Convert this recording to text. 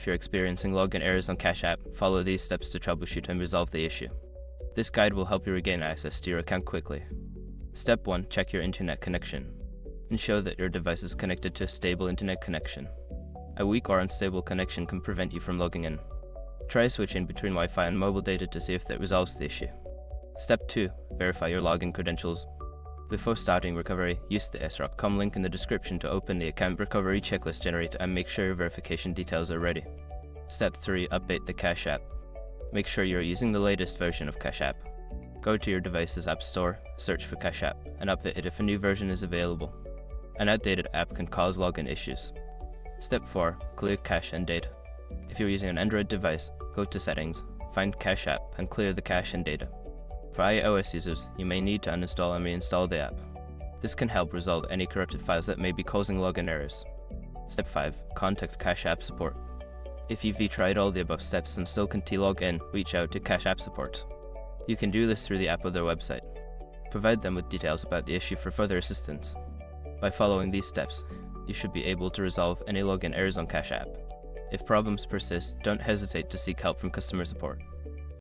if you're experiencing login errors on Cash App, follow these steps to troubleshoot and resolve the issue. This guide will help you regain access to your account quickly. Step 1. Check your internet connection. Ensure that your device is connected to a stable internet connection. A weak or unstable connection can prevent you from logging in. Try switching between Wi-Fi and mobile data to see if that resolves the issue. Step 2. Verify your login credentials. Before starting recovery, use the sroc.com link in the description to open the account recovery checklist generator and make sure your verification details are ready. Step 3. Update the Cash App. Make sure you're using the latest version of Cash App. Go to your device's App Store, search for Cash App, and update it if a new version is available. An outdated app can cause login issues. Step 4. Clear cache and data. If you're using an Android device, go to Settings, find Cash App, and clear the cache and data. For iOS users, you may need to uninstall and reinstall the app. This can help resolve any corrupted files that may be causing login errors. Step 5. Contact Cash App support. If you've tried all the above steps and still can't log in, reach out to Cash App support. You can do this through the app or their website. Provide them with details about the issue for further assistance. By following these steps, you should be able to resolve any login errors on Cash App. If problems persist, don't hesitate to seek help from customer support.